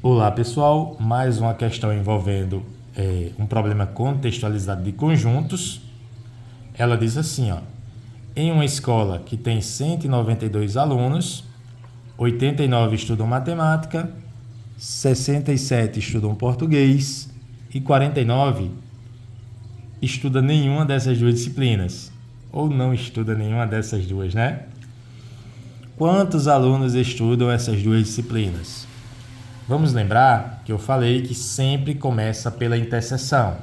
Olá pessoal, mais uma questão envolvendo um problema contextualizado de conjuntos. Ela diz assim, ó, em uma escola que tem 192 alunos, 89 estudam matemática, 67 estudam português e 49 estuda nenhuma dessas duas disciplinas, ou não estuda nenhuma dessas duas, né? Quantos alunos estudam essas duas disciplinas? Vamos lembrar que eu falei que sempre começa pela interseção.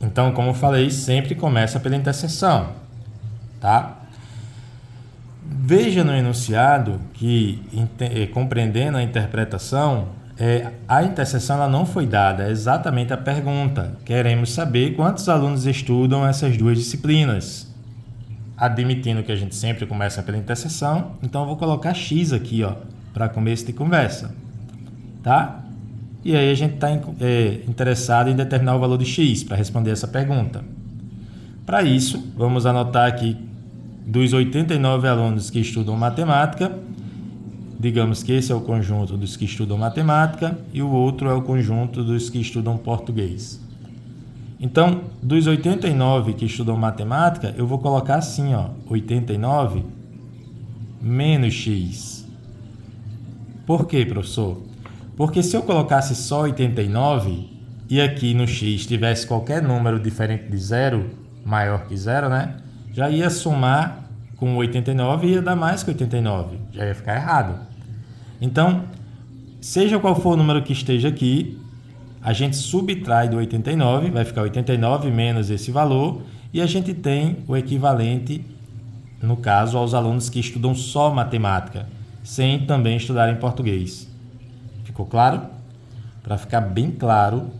Então, como eu falei, sempre começa pela interseção, tá? Veja no enunciado que, compreendendo a interpretação, a interseção ela não foi dada, é exatamente a pergunta. Queremos saber quantos alunos estudam essas duas disciplinas. Admitindo que a gente sempre começa pela interseção, então eu vou colocar X aqui, ó, para começo de conversa. Tá? E aí a gente está interessado em determinar o valor de X para responder essa pergunta. Para isso, vamos anotar aqui dos 89 alunos que estudam matemática, digamos que esse é o conjunto dos que estudam matemática e o outro é o conjunto dos que estudam português. Então, dos 89 que estudam matemática, eu vou colocar assim, ó, 89 menos X. Por quê, professor? Porque se eu colocasse só 89 e aqui no X tivesse qualquer número diferente de zero, maior que zero, né? Já ia somar com 89 e ia dar mais que 89. Já ia ficar errado. Então, seja qual for o número que esteja aqui, a gente subtrai do 89, vai ficar 89 menos esse valor, e a gente tem o equivalente, no caso, aos alunos que estudam só matemática, sem também estudar em português. Ficou claro? Para ficar bem claro,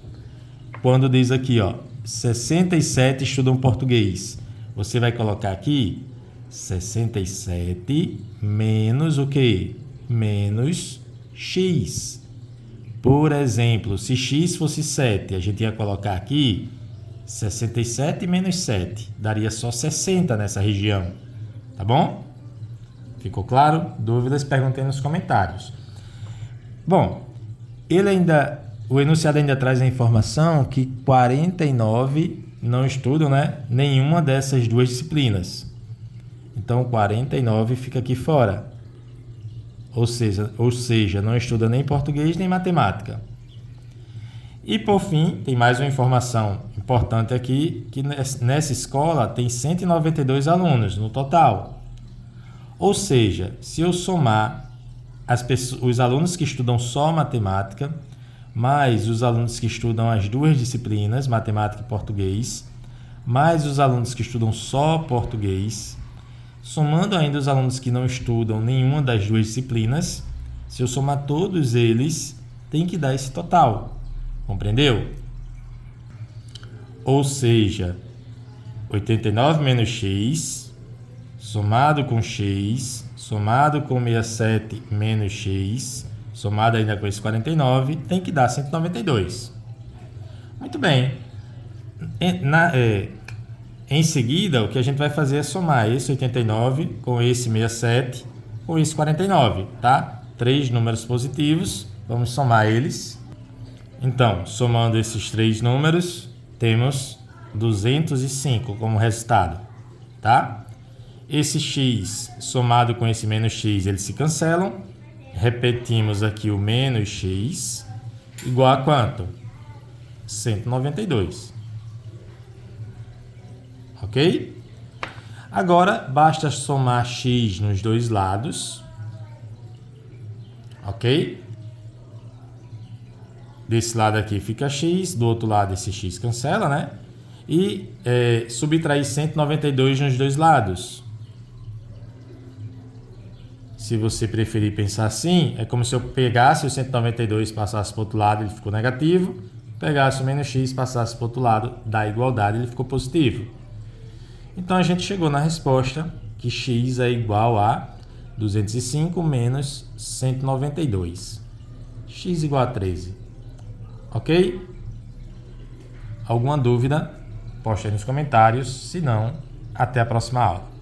quando diz aqui, ó, 67 estudam português, você vai colocar aqui 67 menos o quê? Menos X. Por exemplo, se X fosse 7, a gente ia colocar aqui 67 menos 7. Daria só 60 nessa região. Tá bom? Ficou claro? Dúvidas? Perguntem nos comentários. Bom, o enunciado ainda traz a informação que 49 não estudam, né, nenhuma dessas duas disciplinas. Então, 49 fica aqui fora. Ou seja, não estuda nem português nem matemática. E, por fim, tem mais uma informação importante aqui, que nessa escola tem 192 alunos no total. Ou seja, se eu somar os alunos que estudam só matemática, mais os alunos que estudam as duas disciplinas, matemática e português, mais os alunos que estudam só português, somando ainda os alunos que não estudam nenhuma das duas disciplinas, se eu somar todos eles, tem que dar esse total. Compreendeu? Ou seja, 89 menos X, somado com X, somado com 67 menos X, somado ainda com esse 49, tem que dar 192. Muito bem. Em seguida, o que a gente vai fazer é somar esse 89 com esse 67 com esse 49, tá? 3 números positivos, vamos somar eles. Então, somando esses 3 números, temos 205 como resultado, tá? Esse X somado com esse menos X, eles se cancelam. Repetimos aqui o menos X, igual a quanto? 192. Ok? Agora, basta somar X nos dois lados. Ok? Desse lado aqui fica X, do outro lado esse X cancela, né? E subtrair 192 nos dois lados. Se você preferir pensar assim, é como se eu pegasse o 192 e passasse para o outro lado, ele ficou negativo. Pegasse o menos X e passasse para o outro lado da igualdade, ele ficou positivo. Então, a gente chegou na resposta que X é igual a 205 menos 192. X igual a 13. Ok? Alguma dúvida? Poste aí nos comentários. Se não, até a próxima aula.